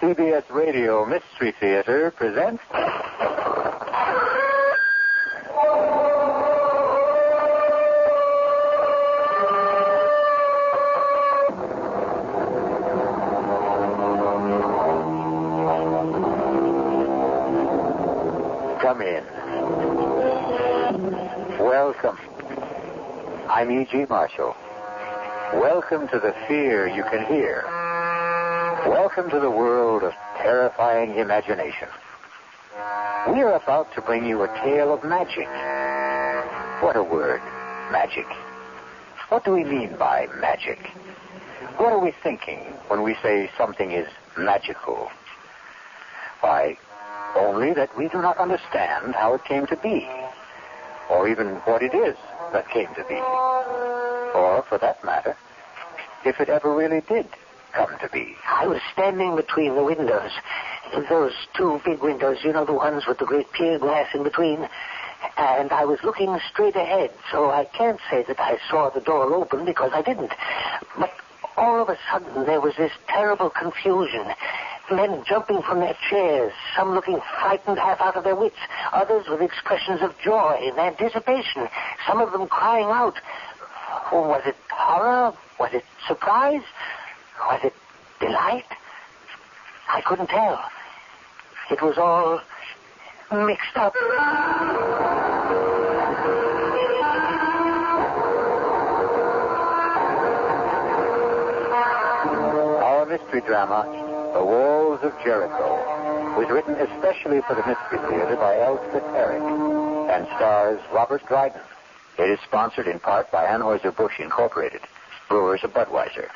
CBS Radio Mystery Theater presents... Come in. Welcome. I'm E.G. Marshall. Welcome to the fear you can hear. Welcome to the world of terrifying imagination. We are about to bring you a tale of magic. What a word, magic. What do we mean by magic? What are we thinking when we say something is magical? Why, only that we do not understand how it came to be, or even what it is that came to be, or, for that matter, if it ever really did come to be. I was standing between the windows, those two big windows, you know, the ones with the great pier glass in between, and I was looking straight ahead, so I can't say that I saw the door open because I didn't. But all of a sudden there was this terrible confusion. Men jumping from their chairs, some looking frightened half out of their wits, others with expressions of joy and anticipation, some of them crying out. Was it horror? Was it surprise? Was it delight? I couldn't tell. It was all mixed up. Our mystery drama, The Walls of Jericho, was written especially for the Mystery Theater by Elspeth Eric and stars Robert Dryden. It is sponsored in part by Anheuser-Busch Incorporated, brewers of Budweiser.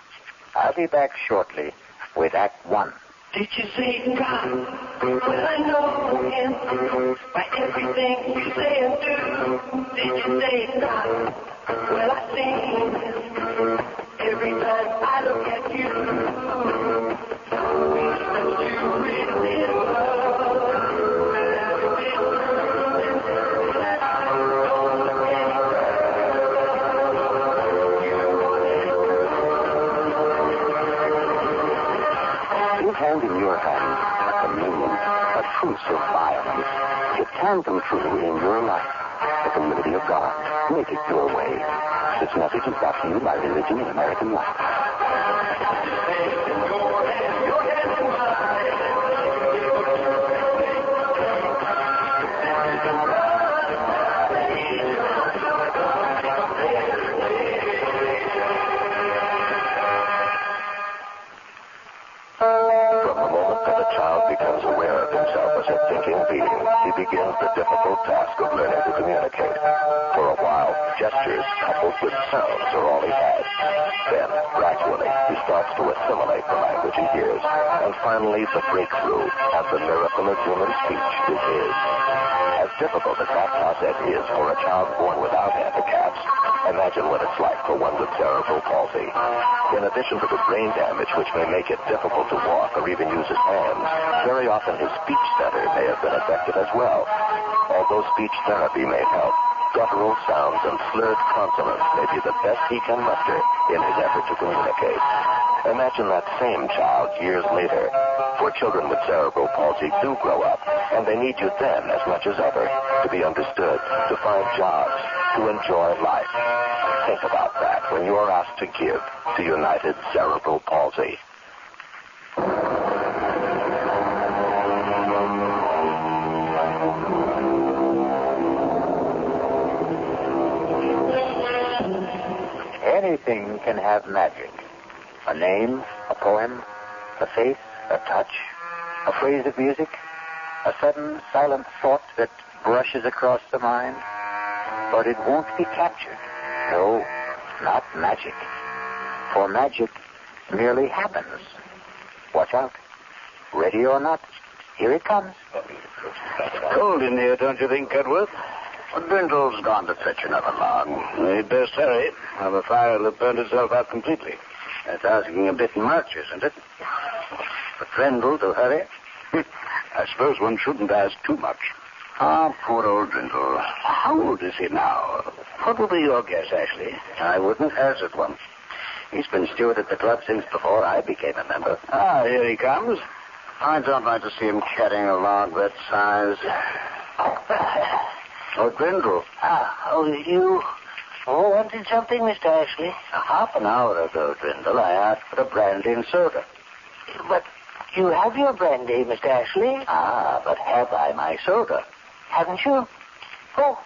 I'll be back shortly with Act One. Did you say God? Well, I know him by everything you say and do. Did you say God? Well, I see him every time I look at you. That you really love. Hand in your hand a communion, a truce of violence. It can come true in your life. The community of God. Make it your way. This message is brought to you by Religion in American Life. Becomes aware of himself as a thinking being, he begins the difficult task of learning to communicate. For a while, gestures coupled with sounds are all he has. Then, gradually, he starts to assimilate the language he hears. And finally, the breakthrough, and the miracle of human speech is his. As difficult as that process is for a child born without handicaps, imagine what it's like for one with cerebral palsy. In addition to the brain damage which may make it difficult to walk or even use his hands, very often his speech center may have been affected as well. Although speech therapy may help, guttural sounds and slurred consonants may be the best he can muster in his effort to communicate. Imagine that same child years later. For children with cerebral palsy do grow up, and they need you then as much as ever to be understood, to find jobs, to enjoy life. Think about that when you're asked to give to United Cerebral Palsy. Anything can have magic. A name, a poem, a face, a touch, a phrase of music, a sudden silent thought that brushes across the mind. But it won't be captured. No, not magic. For magic merely happens. Watch out. Ready or not, here it comes. It's cold in here, don't you think, Cudworth? Well, Brindle's gone to fetch another log. He'd best hurry, or the fire will have burned itself out completely. That's asking a bit much, isn't it? For Brindle to hurry? I suppose one shouldn't ask too much. Ah, poor old Brindle. How old is he now? What will be your guess, Ashley? I wouldn't hazard one. He's been steward at the club since before I became a member. Ah, here he comes. I don't like to see him carrying a log that size. Oh, Grindle. You wanted something, Mr. Ashley? Half an hour ago, Grindle, I asked for a brandy and soda. But you have your brandy, Mr. Ashley. But have I my soda? Haven't you? Oh,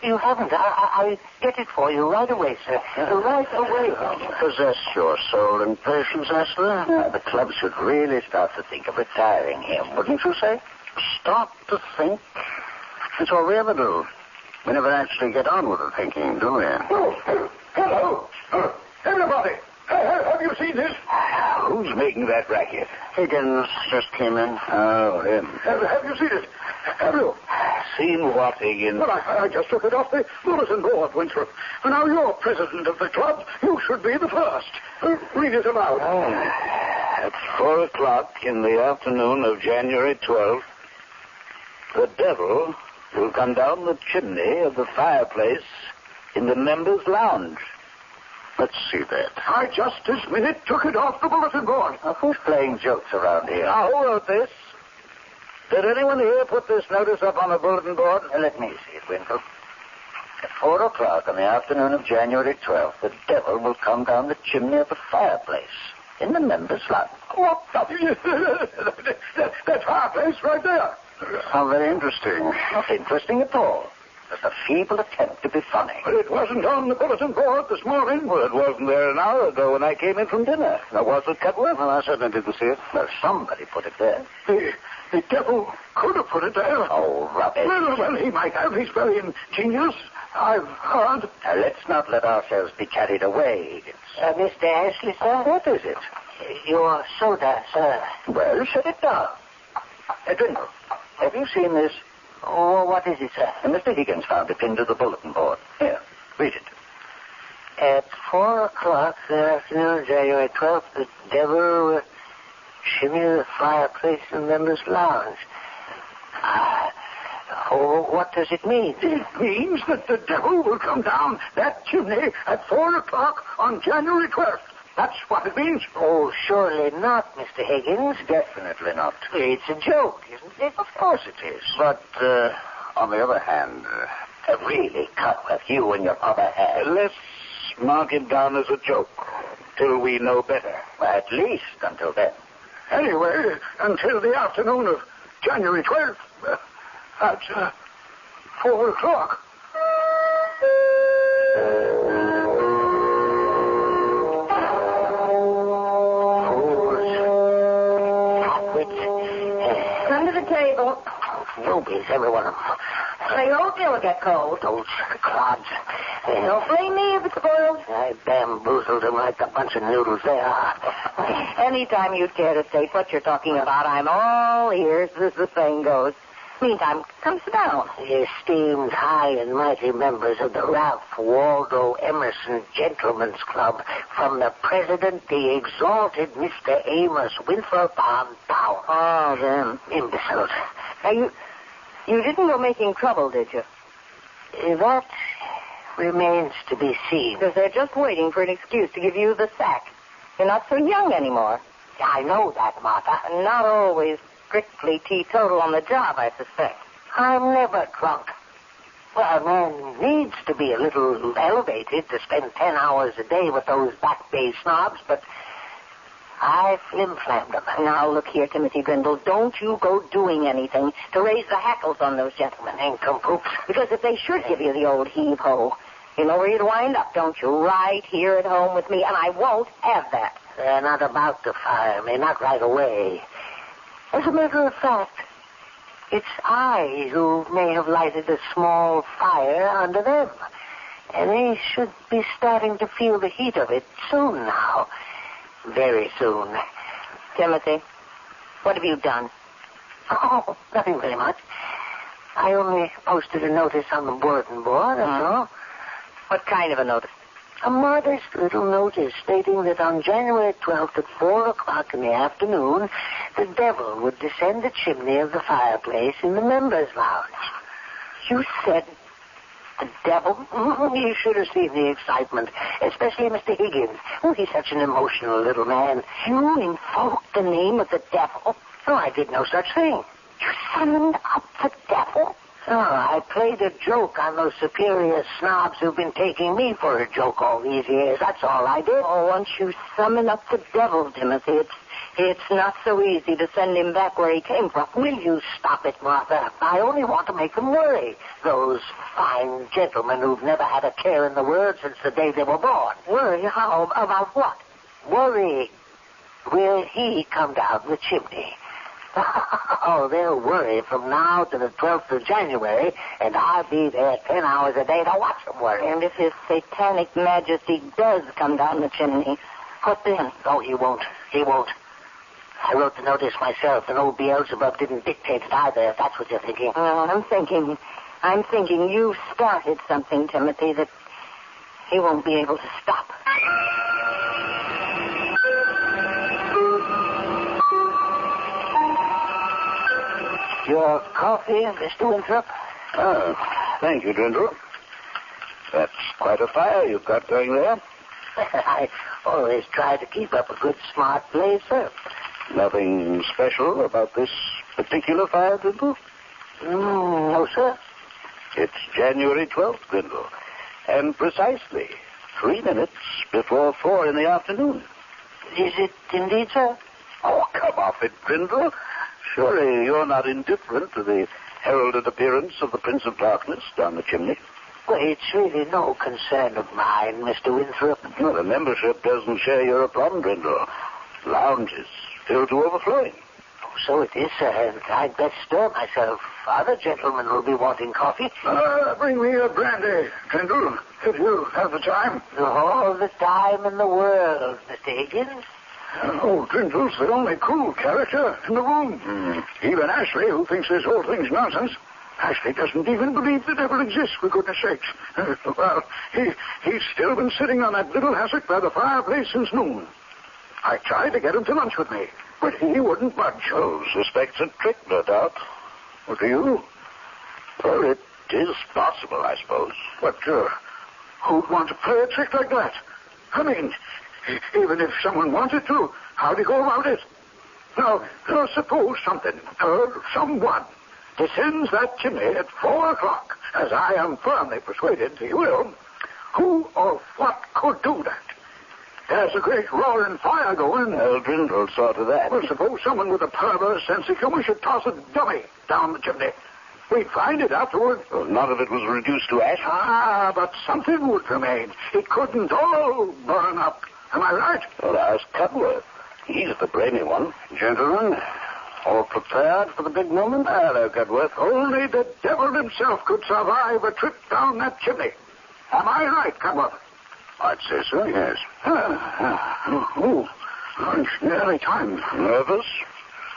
you haven't. I'll get it for you right away, sir. Right away. Possess your soul and patience, Ashley. The club should really start to think of retiring him, wouldn't you say? Start to think? It's all we ever do. We never actually get on with the thinking, do we? Hello. Everybody. Have you seen this? Who's making that racket? Higgins just came in. Oh, him. Have you seen it? Have you? Seen what, Higgins? Well, I just took it off the bulletin board, Winthrop. And now you're president of the club. You should be the first. Read it aloud. At 4 o'clock in the afternoon of January 12th, the devil will come down the chimney of the fireplace in the members' lounge. Let's see that. I just this minute took it off the bulletin board. Now, who's playing jokes around here? Now, who wrote this? Did anyone here put this notice up on the bulletin board? Let me see it, Winkle. At 4 o'clock on the afternoon of January 12th, the devil will come down the chimney of the fireplace in the members' lounge. What? That fireplace right there. How very interesting. Not interesting at all. Just a feeble attempt to be funny. But it wasn't on the bulletin board this morning. Well, it wasn't there an hour ago when I came in from dinner. Now, was it, Cutworth? Well, I certainly didn't see it. Well, somebody put it there. The devil could have put it there. Oh, rubbish. Well, he might have. He's very ingenious. I've heard. Now, let's not let ourselves be carried away. Mr. Ashley, sir? What is it? Your soda, sir. Well, set it down. Dwindle, have you seen this? Oh, what is it, sir? Mr. Higgins found it pinned to the bulletin board. Here, read it. At 4 o'clock this afternoon, January 12th, the devil will shimmy the fireplace in the members' lounge. What does it mean? It means that the devil will come down that chimney at 4 o'clock on January 12th. That's what it means. Oh, surely not, Mr. Higgins. Definitely not. It's a joke, isn't it? Of course it is. But, on the other hand... really, Cutworth, you and your other hand... let's mark it down as a joke till we know better. Well, at least until then. Anyway, until the afternoon of January 12th, at 4 o'clock. Under the table. Rubies, every one of them. They hope you'll get cold. Those clods. Don't blame me if it's spoiled. I bamboozled them like the bunch of noodles they are. Anytime you care to state what you're talking about, I'm all ears, as the saying goes. Meantime, come sit down. The esteemed high and mighty members of the Ralph Waldo Emerson Gentlemen's Club, from the president, the exalted Mr. Amos Winthrop on Power. Oh, them imbeciles. Now, you didn't go making trouble, did you? That remains to be seen. Because they're just waiting for an excuse to give you the sack. You're not so young anymore. I know that, Martha. And not always strictly teetotal on the job, I suspect. I'm never drunk. Well, a man needs to be a little elevated to spend 10 hours a day with those Back Bay snobs, but I flim-flammed them. Now, look here, Timothy Grindle, don't you go doing anything to raise the hackles on those gentlemen. Nincompoops. Because if they should give you the old heave-ho, you know where you'd wind up, don't you? Right here at home with me, and I won't have that. They're not about to fire me, not right away. As a matter of fact, it's I who may have lighted a small fire under them. And they should be starting to feel the heat of it soon now. Very soon. Timothy, what have you done? Oh, nothing very much. I only posted a notice on the bulletin board, that's all. What kind of a notice? A modest little notice stating that on January 12th at 4 o'clock in the afternoon, the devil would descend the chimney of the fireplace in the members' lounge. You said the devil? You should have seen the excitement, especially Mr. Higgins. Oh, he's such an emotional little man. You invoked the name of the devil? No, I did no such thing. You summoned up the devil? Oh, I played a joke on those superior snobs who've been taking me for a joke all these years. That's all I did. Oh, once you summon up the devil, Timothy, it's not so easy to send him back where he came from. Will you stop it, Martha? I only want to make them worry. Those fine gentlemen who've never had a care in the world since the day they were born. Worry? How? About what? Worry. Will he come down the chimney? Oh, they'll worry from now to the 12th of January, and I'll be there 10 hours a day to watch them worry. And if his satanic majesty does come down the chimney, what then? Oh, he won't. He won't. I wrote the notice myself, and old Beelzebub didn't dictate it either, if that's what you're thinking. I'm thinking you started something, Timothy, that he won't be able to stop. Your coffee, Mr. Winthrop? Oh, thank you, Dwindle. That's quite a fire you've got going there. I always try to keep up a good, smart blaze, sir. Nothing special about this particular fire, Dwindle? No, sir. It's January 12th, Dwindle, and precisely 3 minutes before 4 in the afternoon. Is it indeed, sir? Oh, come off it, Dwindle. Surely you're not indifferent to the heralded appearance of the Prince of Darkness down the chimney? Well, it's really no concern of mine, Mr. Winthrop. No, the membership doesn't share your aplomb, Dwindle. Lounges filled to overflowing. Oh, so it is, sir, and I'd best stir myself. Other gentlemen will be wanting coffee. Bring me a brandy, Dwindle, if you have the time. All the time in the world, Mr. Higgins. Oh, Dwindle's the only cool character in the room. Even Ashley, who thinks this whole thing's nonsense. Ashley doesn't even believe the devil exists, for goodness sakes. Well, he's still been sitting on that little hassock by the fireplace since noon. I tried to get him to lunch with me, but he wouldn't budge. Oh, suspects a trick, no doubt. What do you? Well, it is possible, I suppose. But who'd want to play a trick like that? I mean, even if someone wanted to, how'd he go about it? Now, suppose something, someone, descends that chimney at 4 o'clock, as I am firmly persuaded he will. Who or what could do that? There's a great roaring fire going. Dwindle saw to that. Well, suppose someone with a perverse sense of humor should toss a dummy down the chimney. We'd find it afterward. Well, none of it was reduced to ash. But something would remain. It couldn't all burn up. Am I right? Well, ask Cudworth. He's the brainy one. Gentlemen, all prepared for the big moment? Hello, Cudworth. Only the devil himself could survive a trip down that chimney. Am I right, Cudworth? I'd say so, yes. It's nearly time. Nervous?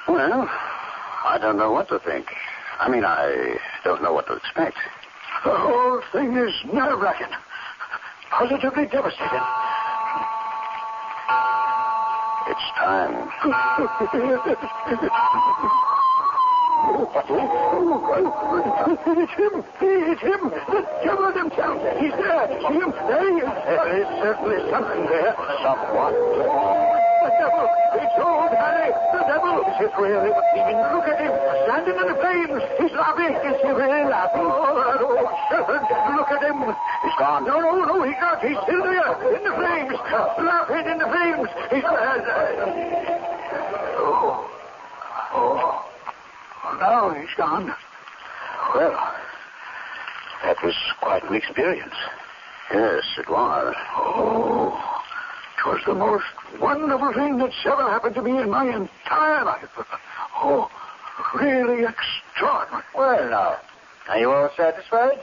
Well, I don't know what to think. I mean, I don't know what to expect. The whole thing is nerve-wracking. Positively devastating. It's time. It's him. The devil himself. He's there. See him? There he is. There is certainly something there. Someone. The devil. It's old Harry. The devil. Is it really? Even look at him. Standing in the flames. He's laughing. Is he really laughing? Oh, that old serpent. Look at him. He's gone. No, he's not. He's still there. In the flames. Laughing in the flames. He's now he's gone. Well, that was quite an experience. Yes, it was. Oh, it was the most wonderful thing that's ever happened to me in my entire life. Oh, really extraordinary. Well, now, are you all satisfied?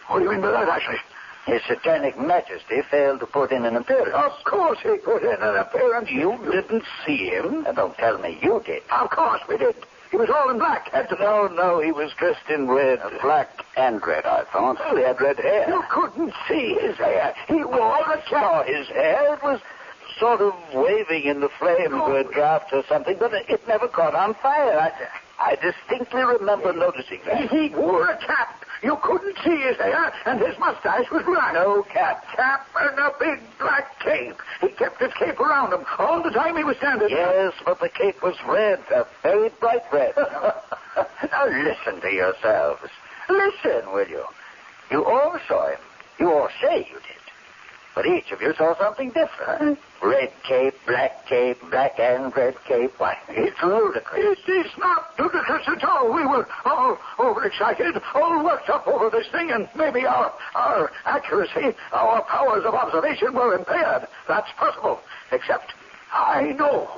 What do you mean by that, Ashley? His Satanic Majesty failed to put in an appearance. Of course he put in an appearance. You didn't see him? Don't tell me you did. Of course we did. He was all in black. No, he was dressed in red. Black and red, I thought. Well, he had red hair. You couldn't see his hair. He wore a cap. Saw his hair. It was sort of waving in the flames to a draft or something, but it never caught on fire. I distinctly remember noticing that. He wore a cap. You couldn't see his hair, and his mustache was black. No cap. Cap and a big black cape. He kept his cape around him all the time he was standing. Yes, but the cape was red, a very bright red. Now listen to yourselves. Listen, will you? You all saw him. You all say you did. But each of you saw something different. Red cape, black and red cape. Why, it's ludicrous. It's not ludicrous at all. We were all overexcited, all worked up over this thing, and maybe our accuracy, our powers of observation were impaired. That's possible. Except, I know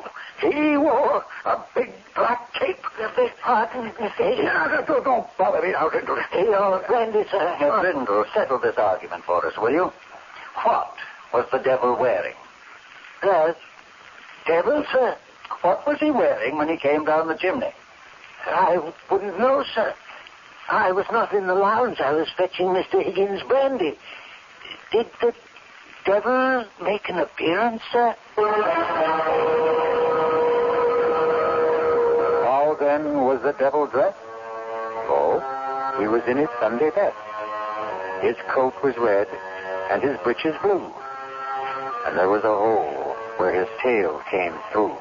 he wore a big black cape. The big pardon, Mr. Higgins. Yeah, don't bother me now, Brindle. Your friend is Brindle, settle this argument for us, will you? What was the devil wearing? Devil, sir? What was he wearing when he came down the chimney? I wouldn't know, sir. I was not in the lounge. I was fetching Mr. Higgins' brandy. Did the devil make an appearance, sir? How then was the devil dressed? Oh, he was in his Sunday best. His coat was red, and his breeches blue. And there was a hole where his tail came through.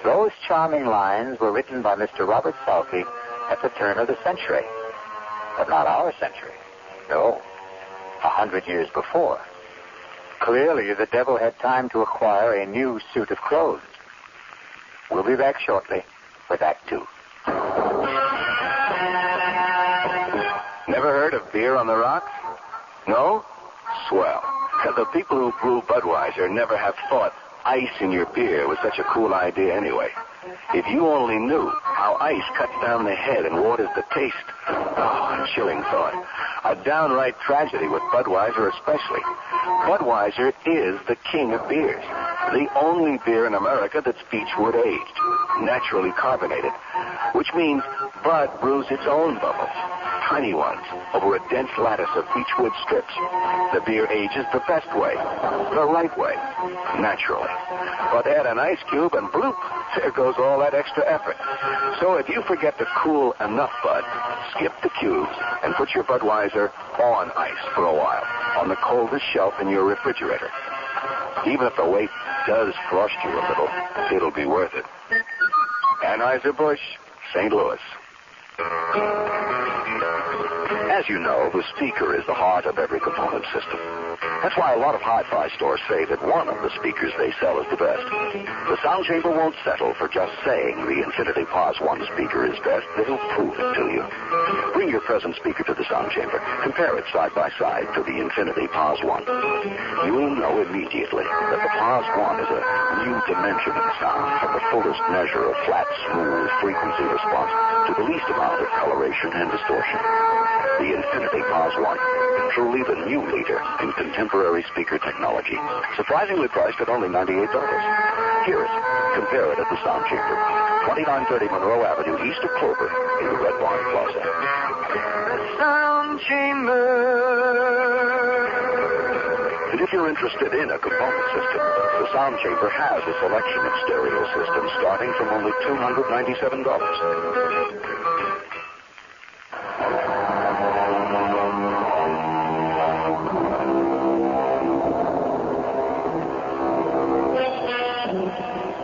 Those charming lines were written by Mr. Robert Salke at the turn of the century. But not our century. No, 100 years before. Clearly, the devil had time to acquire a new suit of clothes. We'll be back shortly with Act 2. Never heard of beer on the rocks? No? Swell. The people who brew Budweiser never have thought ice in your beer was such a cool idea anyway. If you only knew how ice cuts down the head and waters the taste. Oh, a chilling thought. A downright tragedy with Budweiser especially. Budweiser is the king of beers. The only beer in America that's beechwood aged, naturally carbonated, which means Bud brews its own bubbles, tiny ones, over a dense lattice of beechwood strips. The beer ages the best way, the right way, naturally. But add an ice cube and bloop, there goes all that extra effort. So if you forget to cool enough Bud, skip the cubes and put your Budweiser on ice for a while, on the coldest shelf in your refrigerator. Even if the wait does frost you a little, it'll be worth it. Anheuser-Busch, St. Louis. As you know, the speaker is the heart of every component system. That's why a lot of hi-fi stores say that one of the speakers they sell is the best. The sound chamber won't settle for just saying the Infinity Pause 1 speaker is best. They'll prove it to you. Bring your present speaker to the sound chamber. Compare it side by side to the Infinity Pause 1. You'll know immediately that the Pause 1 is a new dimension of sound, from the fullest measure of flat, smooth frequency response to the least amount of coloration and distortion. The Infinity Pause 1, truly the new leader in contemporary speaker technology. Surprisingly priced at only $98. Hear it. Compare it at the Sound Chamber. 2930 Monroe Avenue, east of Clover, in the Red Barn Plaza. The Sound Chamber. And if you're interested in a component system, the Sound Chamber has a selection of stereo systems starting from only $297.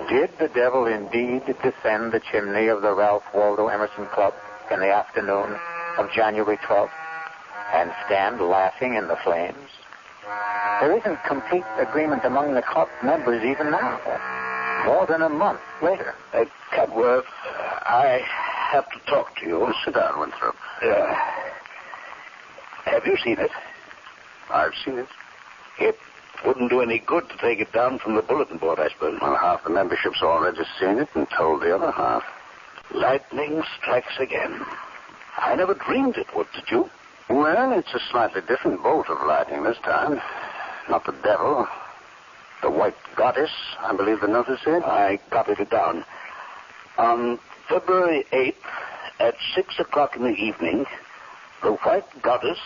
Did the devil indeed descend the chimney of the Ralph Waldo Emerson Club in the afternoon of January 12th and stand laughing in the flames? There isn't complete agreement among the club members even now, more than a month later. Cudworth, I have to talk to you. Sit down, Winthrop. Have you seen it? I've seen it. It wouldn't do any good to take it down from the bulletin board, I suppose. Well, half the membership's already seen it and told the other half. Lightning strikes again. I never dreamed it would, did you? Well, it's a slightly different bolt of lightning this time. Not the devil. The White Goddess, I believe the notice said. I copied it down. On February 8th, at 6 o'clock in the evening, the White Goddess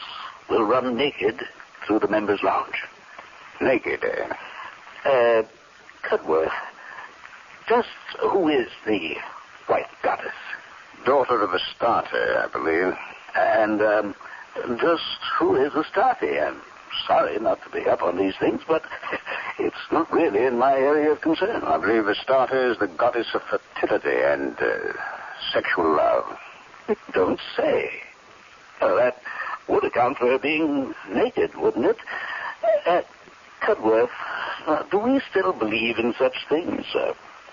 will run naked through the members' lounge. Naked, eh? Cudworth, just who is the White Goddess? Daughter of Astarte, I believe. And just who is Astarte? I'm sorry not to be up on these things, but it's not really in my area of concern. I believe Astarte is the goddess of fertility and sexual love. Don't say. Well, that would account for her being naked, wouldn't it? Cudworth, do we still believe in such things?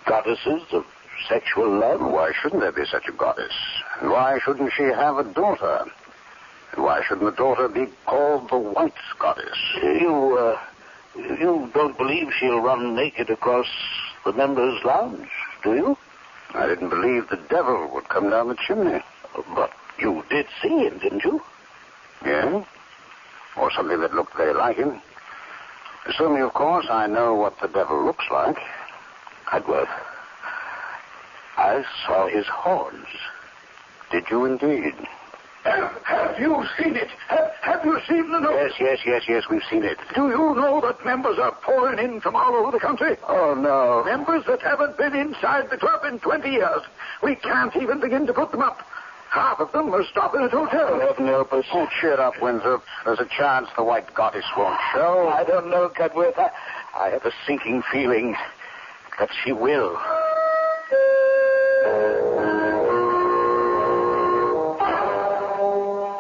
Goddesses of sexual love? Why shouldn't there be such a goddess? And why shouldn't she have a daughter? And why shouldn't the daughter be called the White Goddess? You don't believe she'll run naked across the members' lounge, do you? I didn't believe the devil would come down the chimney. But you did see him, didn't you? Yeah? Or something that looked very like him. Assuming, of course, I know what the devil looks like. Cudworth, I saw his horns. Did you indeed? Have you seen it? Have you seen the notice? Yes, we've seen it. Do you know that members are pouring in from all over the country? Oh, no. Members that haven't been inside the club in 20 years. We can't even begin to put them up. Half of them are stopping at hotels. Heaven help us. Oh, cheer up, Winthrop. There's a chance the White Goddess won't show. I don't know, Cudworth. I have a sinking feeling that she will.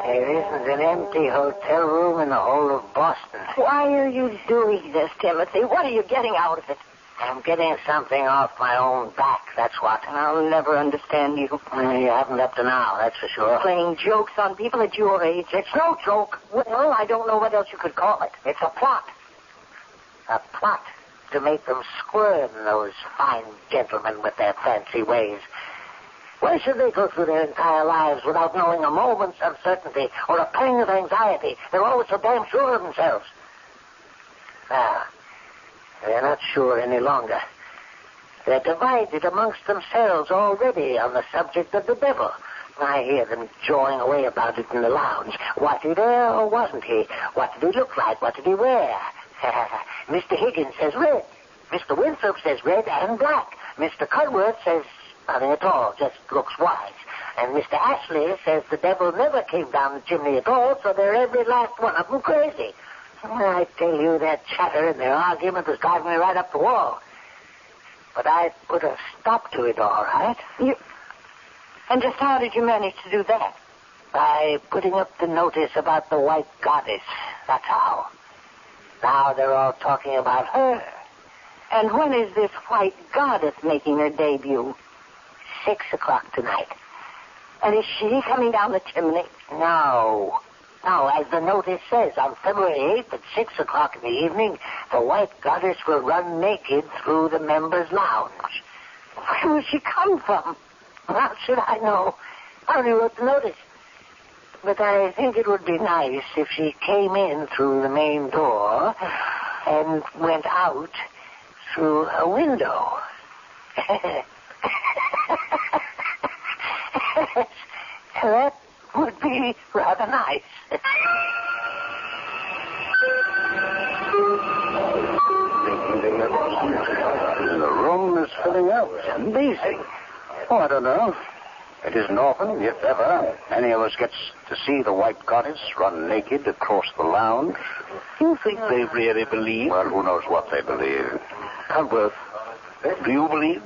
There isn't an empty hotel room in the whole of Boston. Why are you doing this, Timothy? What are you getting out of it? I'm getting something off my own back, that's what. I'll never understand you. You haven't up to now, that's for sure. Playing jokes on people at your age. It's no joke. Well, I don't know what else you could call it. It's a plot. A plot to make them squirm, those fine gentlemen with their fancy ways. Why should they go through their entire lives without knowing a moment's uncertainty or a pang of anxiety? They're always so damn sure of themselves. They're not sure any longer. They're divided amongst themselves already on the subject of the devil. I hear them jawing away about it in the lounge. Was he there or wasn't he? What did he look like? What did he wear? Mr. Higgins says red. Mr. Winthrop says red and black. Mr. Cudworth says nothing at all, just looks wise. And Mr. Ashley says the devil never came down the chimney at all, so they're every last one of them crazy. I tell you, that chatter and their argument was driving me right up the wall. But I put a stop to it, all right. And just how did you manage to do that? By putting up the notice about the White Goddess. That's how. Now they're all talking about her. And when is this White Goddess making her debut? 6 o'clock tonight. And is she coming down the chimney? No. Now, as the notice says, on February 8th at 6 o'clock in the evening, the White Goddess will run naked through the members' lounge. Where will she come from? How should I know? I only wrote the notice. But I think it would be nice if she came in through the main door and went out through a window. That would be rather nice. The room is filling up. Amazing. Oh, I don't know. It isn't often, if ever, any of us gets to see the White Goddess run naked across the lounge. You think they really believe? Well, who knows what they believe. Cudworth, do you believe?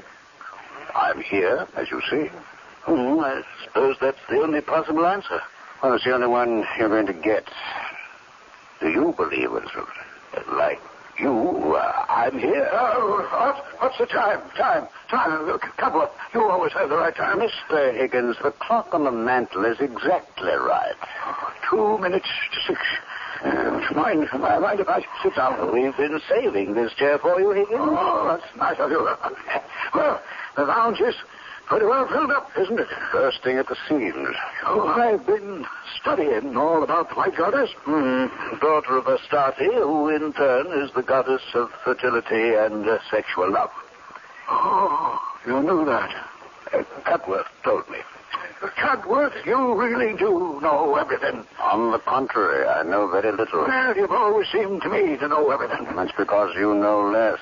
I'm here, as you see. I suppose that's the only possible answer. Well, it's the only one you're going to get. Do you believe, Winthrop? Like you, I'm here. What's the time? Time. Cudworth, you always have the right time. Mr. Higgins, the clock on the mantel is exactly right. 2 minutes to 6. Mind if I sit down? We've been saving this chair for you, Higgins. Oh, that's nice of you. Well, the lounge is pretty well filled up, isn't it? Bursting at the seams. Oh, I've been studying all about the White Goddess. Daughter of Astarte, who in turn is the goddess of fertility and sexual love. Oh, you knew that. Cudworth told me. Cudworth, you really do know everything. On the contrary, I know very little. Well, you've always seemed to me to know everything. That's because you know less.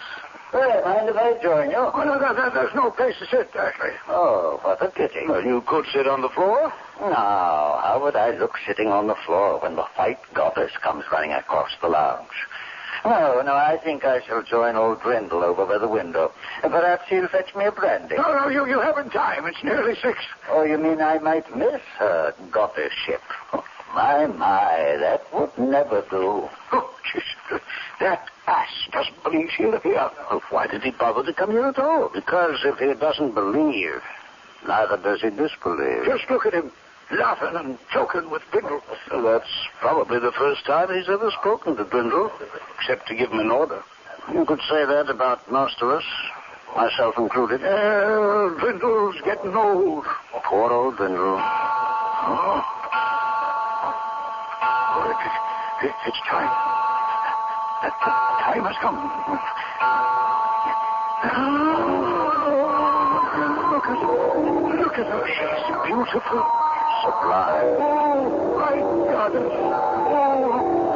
Well, mind if I join you? Oh, no, there's no place to sit, actually. Oh, what a pity. Well, you could sit on the floor. Now, how would I look sitting on the floor when the white goddess comes running across the lounge? No, I think I shall join old Grendel over by the window. Perhaps he'll fetch me a brandy. No, you haven't time. It's nearly 6. Oh, you mean I might miss her goddess-ship? Oh, my, that would never do. Oh, Jesus. That ass doesn't believe she'll appear. Well, why did he bother to come here at all? Because if he doesn't believe, neither does he disbelieve. Just look at him, laughing and joking with Brindle. Well, that's probably the first time he's ever spoken to Brindle, except to give him an order. You could say that about most of us, myself included. Brindle's getting old. Poor old Brindle. Oh, it's time. The time has come. Look at her. She's beautiful. Sublime. Oh, my God. Oh,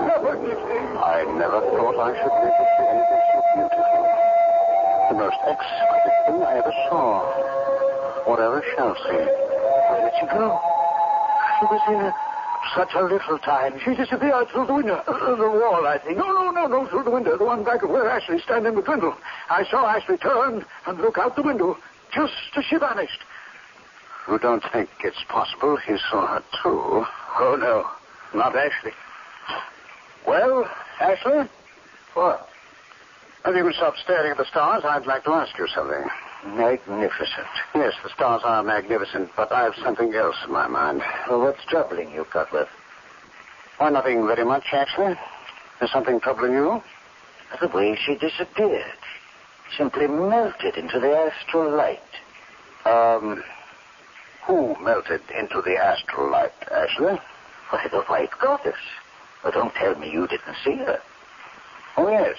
heavenly thing. I never thought I should live to see anything so beautiful. The most exquisite thing I ever saw. Or ever shall see. Where did she go? She was here such a little time. She disappeared through the window. The wall, I think. No, through the window. The one back of where Ashley's standing with Brindle. I saw Ashley turn and look out the window just as she vanished. You don't think it's possible he saw her, too? Oh, no. Not Ashley. Well, Ashley? What? If you would stop staring at the stars, I'd like to ask you something. Magnificent. Yes, the stars are magnificent, but I have something else in my mind. Well, what's troubling you, Cutler? Why, nothing very much, actually. There's something troubling you? The way she disappeared. Simply melted into the astral light. Who melted into the astral light, Ashley? Why, the white goddess. Well, don't tell me you didn't see her. Oh, yes.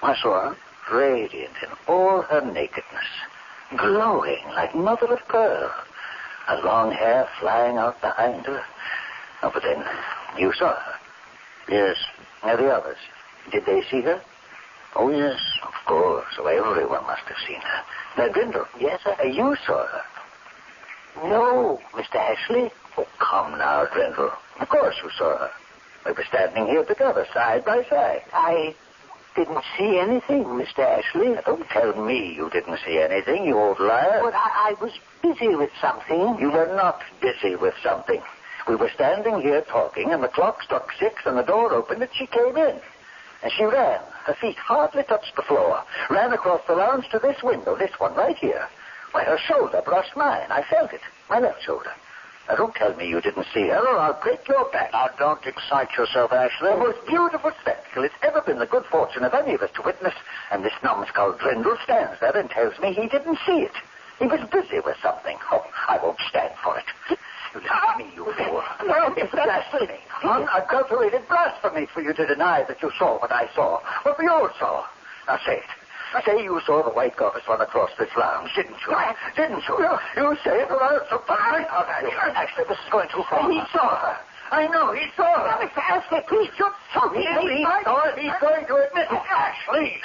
I saw her. Radiant in all her nakedness. Glowing like mother of pearl. Her long hair flying out behind her. Oh, but then, you saw her. Yes. Now, the others, did they see her? Oh, yes. Of course. So everyone must have seen her. Now, Grindle. Yes, sir? You saw her. No, Mr. Ashley. Oh, come now, Grindle. Of course you saw her. We were standing here together, side by side. I didn't see anything, Mr. Ashley. Now, don't tell me you didn't see anything, you old liar. But I was busy with something. You were not busy with something. We were standing here talking, and the clock struck 6, and the door opened, and she came in. And she ran. Her feet hardly touched the floor. Ran across the lounge to this window, this one right here. Why, her shoulder brushed mine. I felt it. My left shoulder. Now, don't tell me you didn't see her, or I'll break your back. Now, don't excite yourself, Ashley. The most beautiful spectacle it's ever been the good fortune of any of us to witness. And this numbskull Grindle stands there and tells me he didn't see it. He was busy with something. Oh, I won't stand for it. You listen to me, you fool. No, it's blasphemy. Unadulterated blasphemy for you to deny that you saw what I saw. What we all saw. Now, say it. Say you saw the white goddess run across this lounge, didn't you? Didn't you? You say it, or I'll surprise you. Actually, this is going too far. He saw her. I know, he saw her. Mr. Ashley, please, just show me. He saw it. He's going to admit it. Ashley.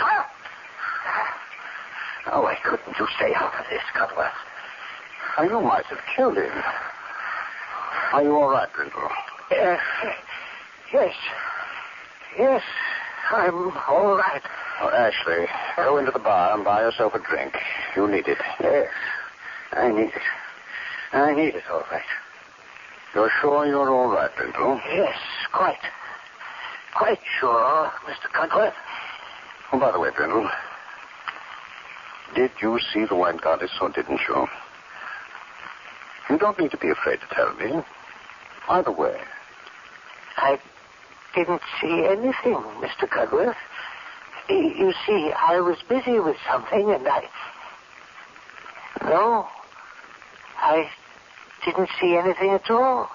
Oh, why couldn't you stay out of this, Cutworth? You might have killed him. Are you all right, Grindle? Yes. Yes, I'm all right. Oh, Ashley, go into the bar and buy yourself a drink. You need it. Yes, I need it. I need it, all right. You're sure you're all right, Grindle? Yes, quite. Quite sure, Mr. Cutworth. Oh, by the way, Grindle, did you see the white goddess or didn't you? You don't need to be afraid to tell me. Either way. I didn't see anything, Mr. Cutworth. You see, I was busy with something, and No, I didn't see anything at all.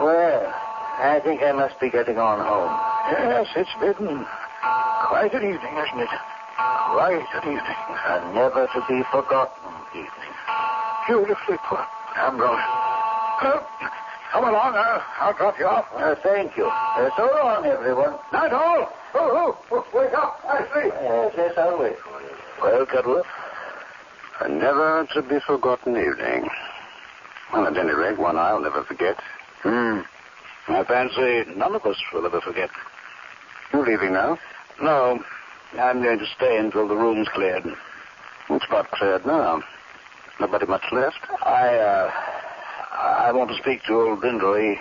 Well, I think I must be getting on home. Yes, it's been quite an evening, isn't it? Quite an evening. A never to be forgotten evening. Beautifully put. I'm going. Come along. I'll drop you off. Thank you. So long, everyone. Not all. Wake up. I sleep. Yes, I'll wait. Well, Cudworth, a never-to-be-forgotten evening. Well, at any rate, one I'll never forget. I fancy none of us will ever forget. You leaving now? No. I'm going to stay until the room's cleared. It's about cleared now. Nobody much left. I want to speak to old Brindle. He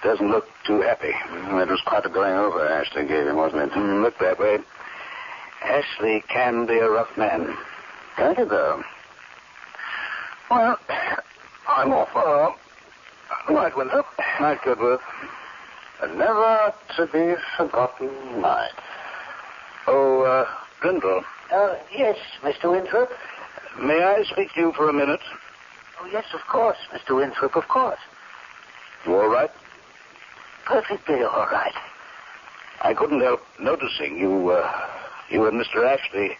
doesn't look too happy. It was quite a going over Ashley gave him, wasn't it? Looked that way. Ashley can be a rough man. Can't he, though? Well, I'm off. Night, Winthrop. Night, Cudworth. A never-to-be-forgotten night. Oh, Brindle. Yes, Mr. Winthrop. May I speak to you for a minute? Oh, yes, of course, Mr. Winthrop, of course. You all right? Perfectly all right. I couldn't help noticing you and Mr. Ashley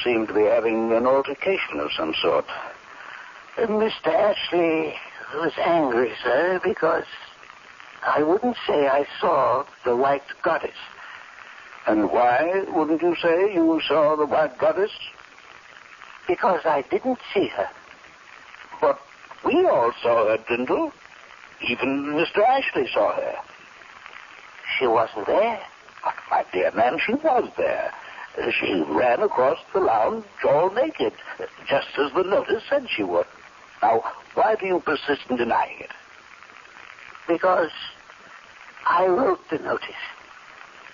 seem to be having an altercation of some sort. Mr. Ashley was angry, sir, because I wouldn't say I saw the white goddess. And why wouldn't you say you saw the white goddess? Because I didn't see her. But we all saw her, Brindle. Even Mr. Ashley saw her. She wasn't there. But, my dear man, she was there. She ran across the lounge all naked, just as the notice said she would. Now, why do you persist in denying it? Because I wrote the notice.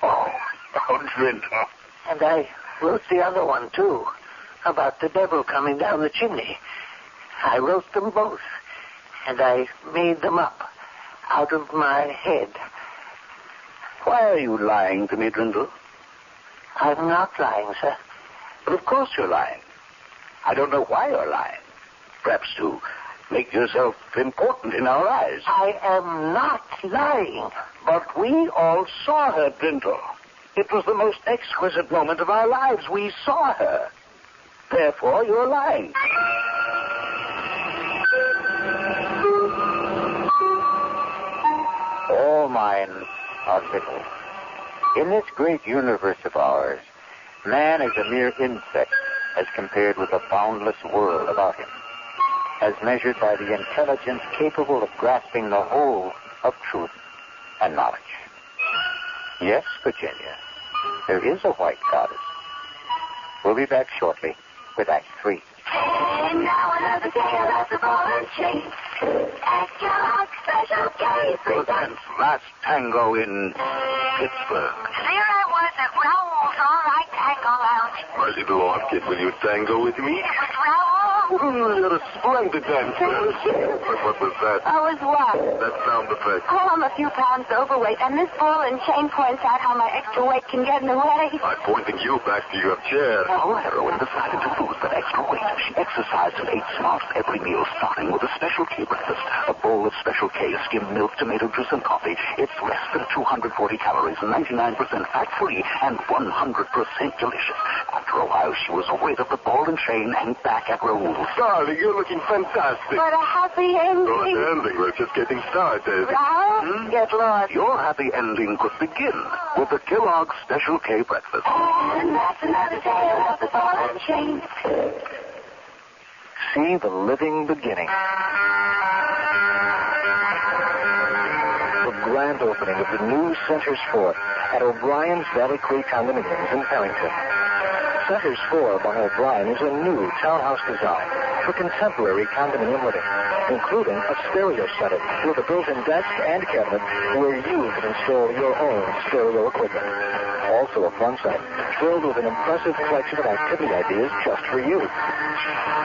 Oh, Brindle. And I wrote the other one, too, about the devil coming down the chimney. I wrote them both, and I made them up out of my head. Why are you lying to me, Brindle? I'm not lying, sir. But of course you're lying. I don't know why you're lying. Perhaps to make yourself important in our eyes. I am not lying. But we all saw her, Brindle. It was the most exquisite moment of our lives. We saw her. Therefore, you're lying. All minds are fickle. In this great universe of ours, man is a mere insect as compared with the boundless world about him, as measured by the intelligence capable of grasping the whole of truth and knowledge. Yes, Virginia, there is a white goddess. We'll be back shortly with Act 3. And now another tale of the ball and chain. Act your special case. Suspense, last tango in Pittsburgh. There I was at Raoul's All-Right Tango Lounge. Was it off, kid, when you tango with me? It was Raoul. You're a splendid dancer. But what was that? I was what? That sound effect. Oh, I'm a few pounds overweight, and this ball and chain points out how my extra weight can get in the way. I'm pointing you back to your chair. Our heroine decided to lose that extra weight. She exercised and ate smart every meal, starting with a Special K breakfast. A bowl of Special K, skimmed milk, tomato juice, and coffee. It's less than 240 calories, 99% fat-free, and 100% delicious. After a while, she was rid of the ball and chain and back at Raoul's. Darling, you're looking fantastic. But a happy ending. Good ending. We're just getting started. Raoul, get lost. Your happy ending could begin with the Kellogg's Special K breakfast. And that's another tale of the ball and chain. See the living beginning. The grand opening of the new Centers Fort at O'Brien's Valley Creek Condominiums in Harrington. Centers 4 by O'Brien is a new townhouse design for contemporary condominium living, including a stereo setup with a built-in desk and cabinet where you can install your own stereo equipment. Also a fun site filled with an impressive collection of activity ideas just for you.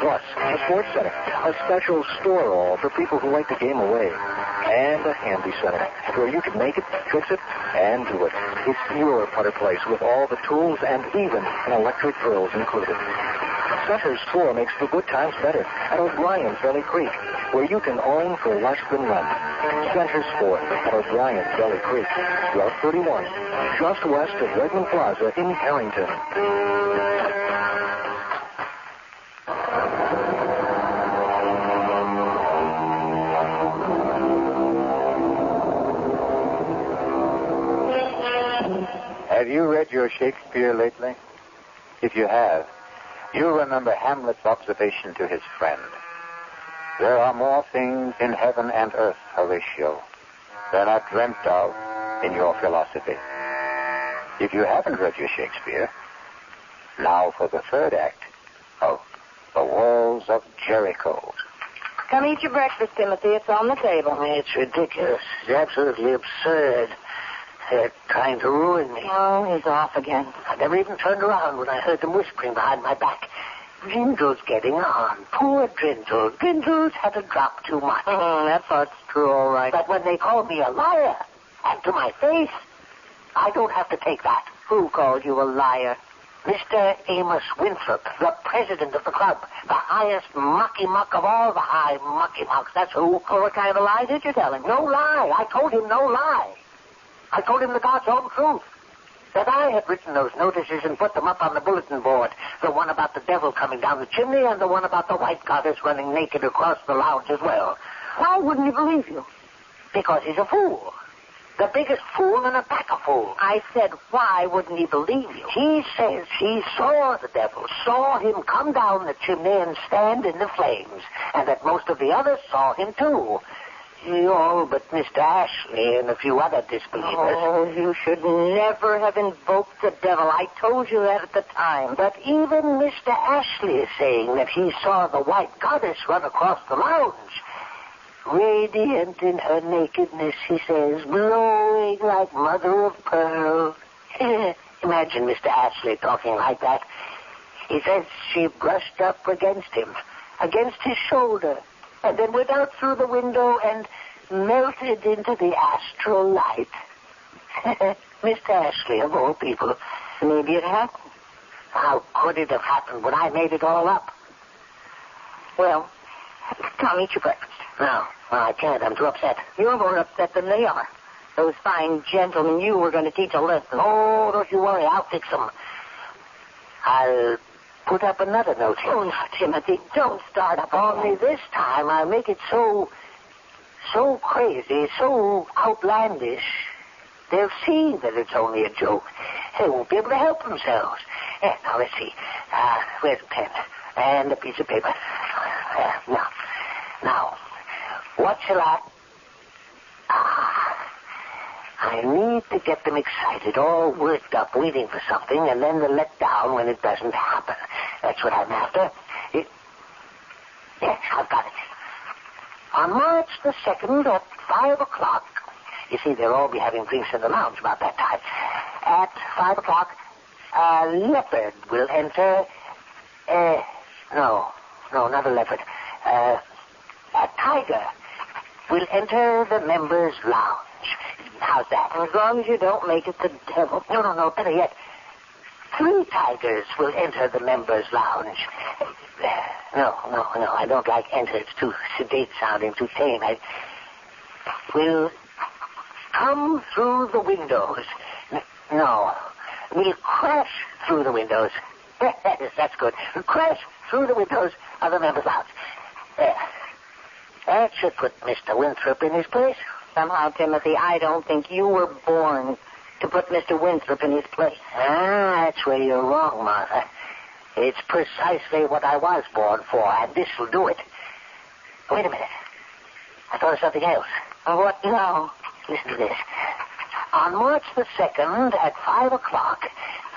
Plus, a sports center, a special store all for people who like to game away, and a handy center where you can make it, fix it, and do it. It's your putter place with all the tools and even an electric drills included. Centers 4 makes the good times better at O'Brien's Valley Creek, where you can own for less than rent. Centers 4 at O'Brien's Valley Creek, Route 31, just west of Redmond Plaza in Harrington. Have you read your Shakespeare lately? If you have, you'll remember Hamlet's observation to his friend. There are more things in heaven and earth, Horatio, than are dreamt of in your philosophy. If you haven't read your Shakespeare, now for the third act of The Walls of Jericho. Come eat your breakfast, Timothy. It's on the table. It's ridiculous. It's absolutely absurd. They're trying to ruin me. Oh, he's off again. I never even turned around when I heard them whispering behind my back. Drindle's getting on. Poor Drindle. Drindle's had a drop too much. That part's true, all right. But when they call me a liar, and to my face, I don't have to take that. Who called you a liar? Mr. Amos Winthrop, the president of the club, the highest mucky-muck of all the high mucky-mucks. That's who. Well, what kind of a lie did you tell him? No lie. I told him no lie. I told him the God's own truth. That I had written those notices and put them up on the bulletin board. The one about the devil coming down the chimney and the one about the white goddess running naked across the lounge as well. Why wouldn't he believe you? Because he's a fool. The biggest fool in a pack of fools. I said, why wouldn't he believe you? He says he saw the devil, saw him come down the chimney and stand in the flames, and that most of the others saw him too. All but Mr. Ashley and a few other disbelievers. Oh, you should never have invoked the devil. I told you that at the time. But even Mr. Ashley is saying that he saw the white goddess run across the lounge. Radiant in her nakedness, he says, glowing like mother of pearl. Imagine Mr. Ashley talking like that. He says she brushed up against him, against his shoulder, and then went out through the window and melted into the astral light. Mr. Ashley, of all people. Maybe it happened. How could it have happened when I made it all up? Well, come eat your breakfast. No, I can't. I'm too upset. You're more upset than they are. Those fine gentlemen you were going to teach a lesson. Oh, don't you worry. I'll fix them. I'll put up another note here. Oh, now, Timothy, don't start up. Only this time I'll make it so crazy, so outlandish. They'll see that it's only a joke. They won't be able to help themselves. Now, let's see. Where's a pen? And a piece of paper. Now, what shall I need to get them excited, all worked up, waiting for something, and then to let down when it doesn't happen. That's what I'm after. Yes, I've got it. On March the 2nd at 5 o'clock, you see, they'll all be having drinks in the lounge about that time. At 5 o'clock, a leopard will enter... No, not a leopard. A tiger will enter the members' lounge. How's that? As long as you don't make it the devil. No, better yet. 3 tigers will enter the members' lounge. No, I don't like enter. It's too sedate sounding, too tame. We'll come through the windows. No, we'll crash through the windows. Yes, that's good. We'll crash through the windows of the members' lounge. There. That should put Mr. Winthrop in his place. Somehow, Timothy, I don't think you were born to put Mr. Winthrop in his place. That's where you're wrong, Martha. It's precisely what I was born for, and this will do it. Wait a minute. I thought of something else. What now? Listen to this. On March the 2nd at 5 o'clock,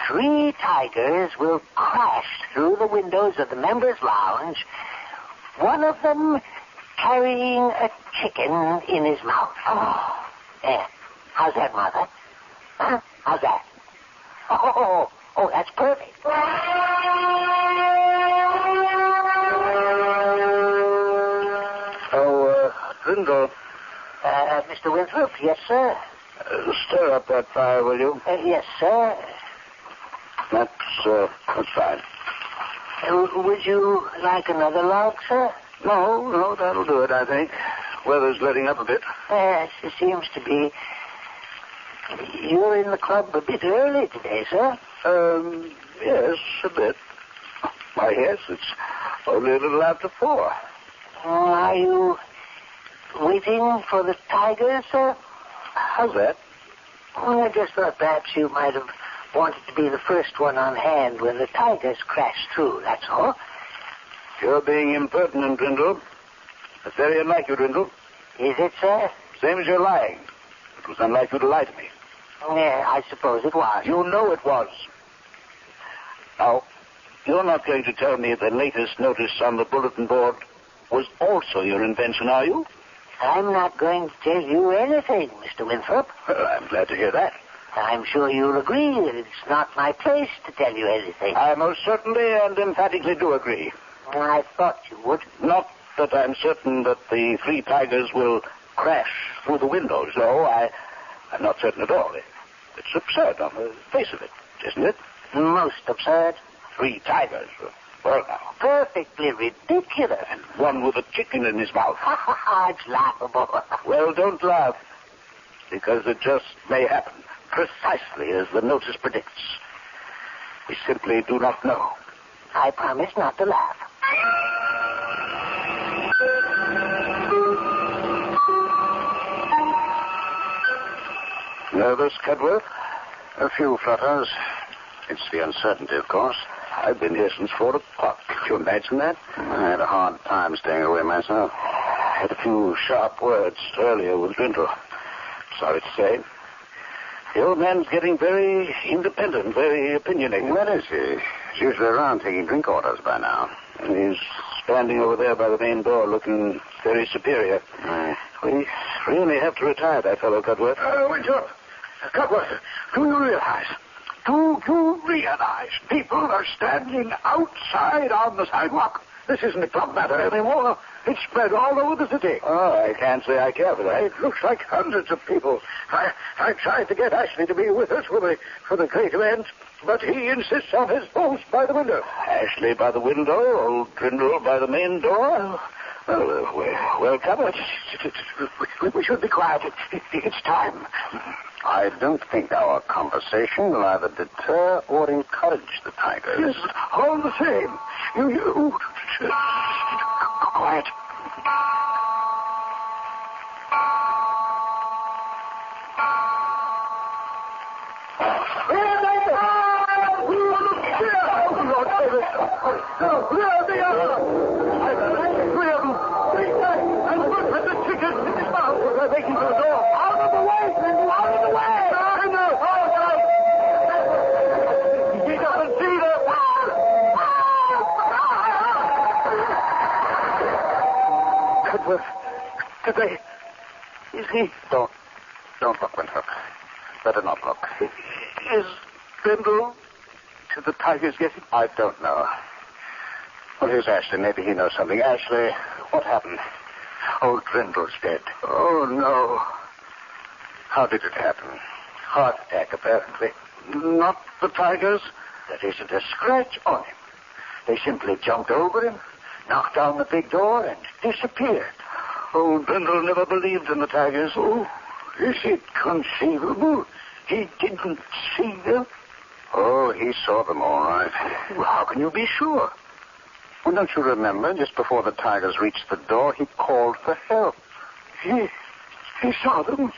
3 tigers will crash through the windows of the members' lounge, one of them carrying a chicken in his mouth. Oh. Yeah. How's that, Martha? Huh? How's that? Oh, that's perfect. Brindle. Mr. Winthrop, yes, sir. Stir up that fire, will you? Yes, sir. That's fine. Would you like another log, sir? No, that'll do it, I think. Weather's letting up a bit. Yes, it seems to be. You're in the club a bit early today, sir. Yes, a bit. Why, yes, it's only a little after 4. Are you waiting for the tigers, sir? How's that? I just thought perhaps you might have wanted to be the first one on hand when the tigers crashed through, that's all. You're being impertinent, Brindle. That's very unlike you, Brindle. Is it, sir? Same as you're lying. It was unlike you to lie to me. Yeah, I suppose it was. You know it was. Now, you're not going to tell me the latest notice on the bulletin board was also your invention, are you? I'm not going to tell you anything, Mr. Winthrop. Well, I'm glad to hear that. I'm sure you'll agree that it's not my place to tell you anything. I most certainly and emphatically do agree. I thought you would. Not that I'm certain that the 3 tigers will crash through the windows. No, I'm not certain at all. It's absurd on the face of it, isn't it? Most absurd. 3 tigers. Well, now. Perfectly ridiculous. And one with a chicken in his mouth. It's laughable. Well, don't laugh, because it just may happen, precisely as the notice predicts. We simply do not know. I promise not to laugh. Nervous, Cudworth? A few flutters. It's the uncertainty, of course. I've been here since 4 o'clock. Can you imagine that? I had a hard time staying away myself. I had a few sharp words earlier with Brindle. Sorry to say. The old man's getting very independent, very opinionated. Where is he? He's usually around taking drink orders by now. He's standing over there by the main door looking very superior. We really have to retire that fellow, Cudworth. Winthrop. Cudworth, do you realize people are standing outside on the sidewalk? This isn't a club matter anymore. It's spread all over the city. Oh, I can't say I care for that. It looks like hundreds of people. I tried to get Ashley to be with us for the great event, but he insists on his post by the window. Ashley by the window, old Brindle by the main door? Well, we're covered. We should be quiet. It's time. I don't think our conversation will either deter or encourage the tigers. Yes, all the same. You... Quiet. There they are! And the chicken in his mouth. They're making for the door. Out of the way, Brindle! Out of the way! He doesn't see them! Cudworth, did they... Is he... Don't look, Winthrop. Better not look. Is Brindle... Did the tigers get him? I don't know. Well, here's Ashley. Maybe he knows something. Ashley, what happened? Old Brindle's dead. Oh, no. How did it happen? Heart attack, apparently. Not the tigers. There isn't a scratch on him. They simply jumped over him, knocked down the big door, and disappeared. Old Brindle never believed in the tigers. Oh, is it conceivable? He didn't see them? Oh, he saw them all right. Well, how can you be sure? Well, don't you remember, just before the tigers reached the door, he called for help. He saw them.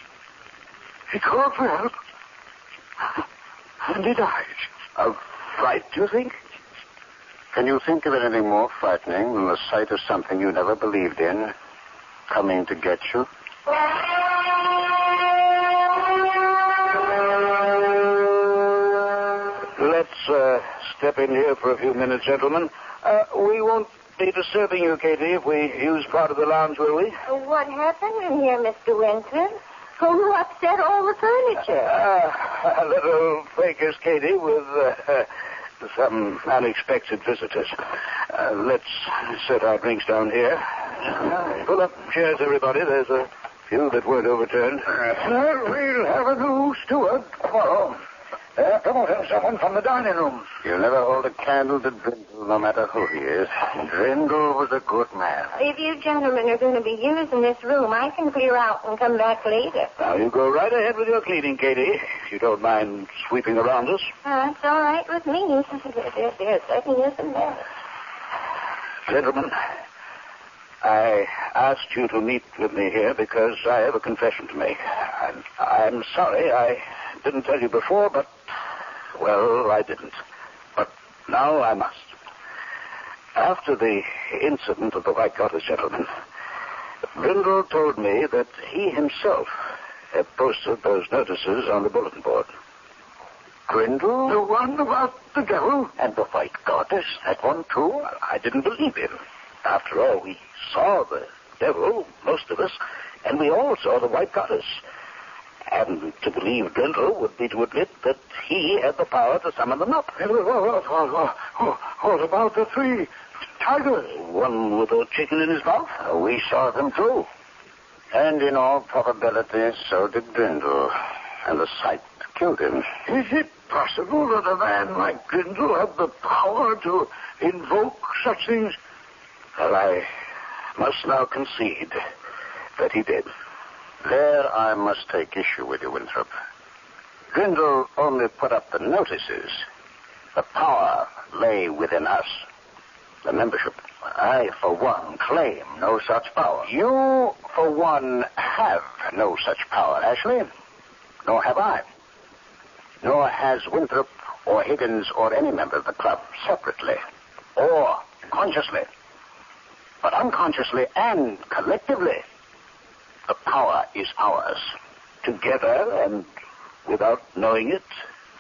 He called for help. And he died. Of fright, do you think? Can you think of anything more frightening than the sight of something you never believed in coming to get you? Let's step in here for a few minutes, gentlemen. We won't be disturbing you, Katie, if we use part of the lounge, will we? What happened in here, Mr. Winthrop? Who upset all the furniture? A little fracas, Katie, with some unexpected visitors. Let's set our drinks down here. Pull up chairs, everybody. There's a few that weren't overturned. We'll have a new steward tomorrow. They're promoting someone from the dining room. You'll never hold a candle to Drindle, no matter who he is. Drindle was a good man. If you gentlemen are going to be using this room, I can clear out and come back later. Now, you go right ahead with your cleaning, Katie, if you don't mind sweeping around us. It's all right with me. There certainly isn't that. Gentlemen, I asked you to meet with me here because I have a confession to make. I'm sorry I didn't tell you before, but Well, I didn't. But now I must. After the incident of the White Goddess gentleman, Brindle told me that he himself had posted those notices on the bulletin board. Brindle? The one about the devil? And the White Goddess, that one too? I didn't believe him. After all, we saw the devil, most of us, and we all saw the White Goddess. And to believe Brindle would be to admit that he had the power to summon them up. What about the 3 tigers? One with a chicken in his mouth? We saw them too. And in all probability, so did Brindle. And the sight killed him. Is it possible that a man like Brindle had the power to invoke such things? Well, I must now concede that he did. There I must take issue with you, Winthrop. Brindle only put up the notices. The power lay within us, the membership. I, for one, claim no such power. You, for one, have no such power, Ashley. Nor have I. Nor has Winthrop or Higgins or any member of the club separately or consciously. But unconsciously and collectively, the power is ours. Together and without knowing it,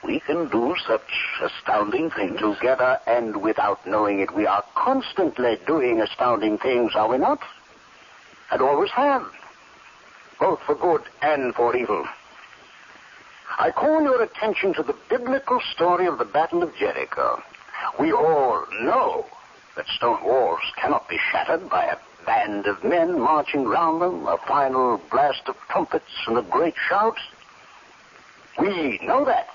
we can do such astounding things. Together and without knowing it, we are constantly doing astounding things, are we not? And always have. Both for good and for evil. I call your attention to the biblical story of the Battle of Jericho. We all know that stone walls cannot be shattered by a band of men marching round them, a final blast of trumpets and a great shout. We know that.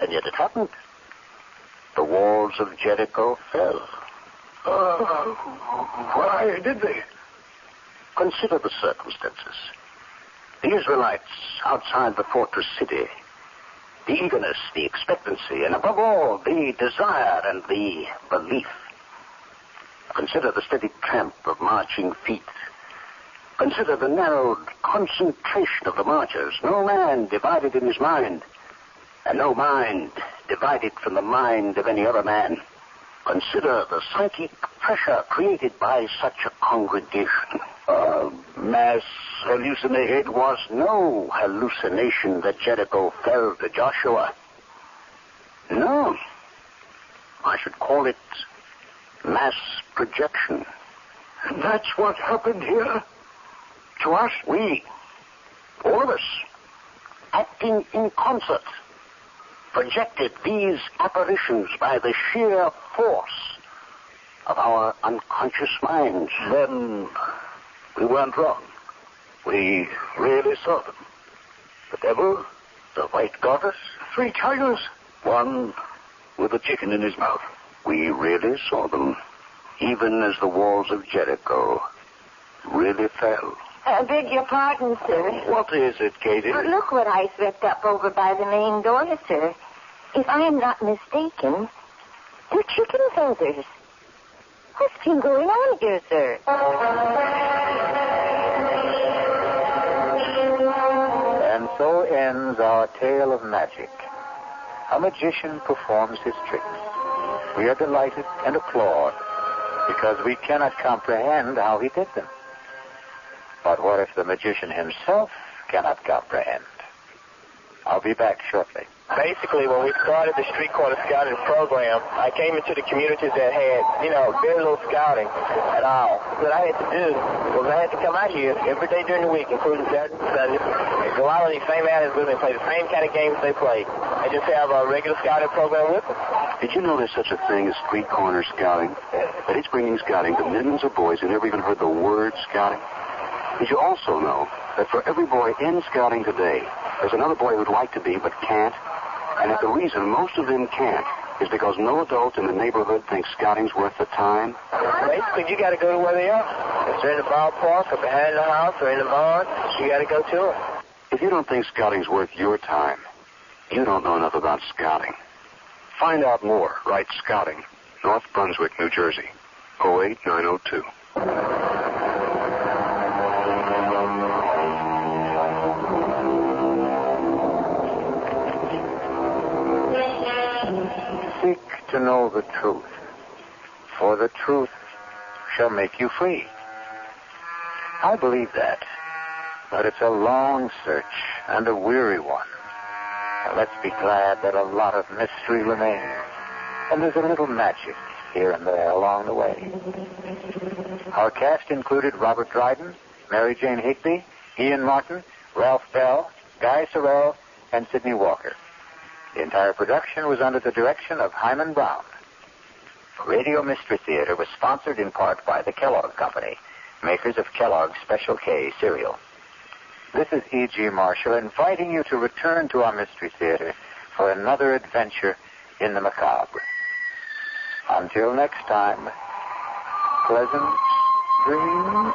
And yet it happened. The walls of Jericho fell. Why did they? Consider the circumstances. The Israelites outside the fortress city, the eagerness, the expectancy, and above all, the desire and the belief. Consider the steady tramp of marching feet. Consider the narrowed concentration of the marchers. No man divided in his mind, and no mind divided from the mind of any other man. Consider the psychic pressure created by such a congregation. Mass hallucination. It was no hallucination that Jericho fell to Joshua. No. I should call it mass projection. And that's what happened here? To us? We, all of us, acting in concert, projected these apparitions by the sheer force of our unconscious minds. Then we weren't wrong. We really saw them. The devil, the White Goddess, 3 tigers, one with a chicken in his mouth. We really saw them, even as the walls of Jericho really fell. I beg your pardon, sir. What is it, Katie? But look what I swept up over by the main door, sir. If I am not mistaken, they're chicken feathers. What's been going on here, sir? And so ends our tale of magic. A magician performs his tricks. We are delighted and applaud because we cannot comprehend how he did them. But what if the magician himself cannot comprehend? I'll be back shortly. Basically, when we started the Street Corner Scouting program, I came into the communities that had, very little scouting at all. What I had to do was I had to come out here every day during the week, including Saturday and Sunday, and go out on these same alleys with them and play the same kind of games they played. I just have a regular scouting program with them. Did you know there's such a thing as street corner scouting? That it's bringing scouting to millions of boys who never even heard the word scouting? Did you also know that for every boy in scouting today, there's another boy who'd like to be but can't? And that the reason most of them can't is because no adult in the neighborhood thinks scouting's worth the time? Basically, you got to go to where they are. If they're in the ballpark or behind the house or in the barn, you got to go to them. If you don't think scouting's worth your time, you don't know enough about scouting. Find out more. Write Scouting, North Brunswick, New Jersey, 08902. Seek to know the truth, for the truth shall make you free. I believe that, but it's a long search and a weary one. Now, let's be glad that a lot of mystery remains, and there's a little magic here and there along the way. Our cast included Robert Dryden, Mary Jane Higby, Ian Martin, Ralph Bell, Guy Sorrell, and Sidney Walker. The entire production was under the direction of Himan Brown. Radio Mystery Theater was sponsored in part by the Kellogg Company, makers of Kellogg's Special K cereal. This is E.G. Marshall inviting you to return to our Mystery Theater for another adventure in the macabre. Until next time, pleasant dreams.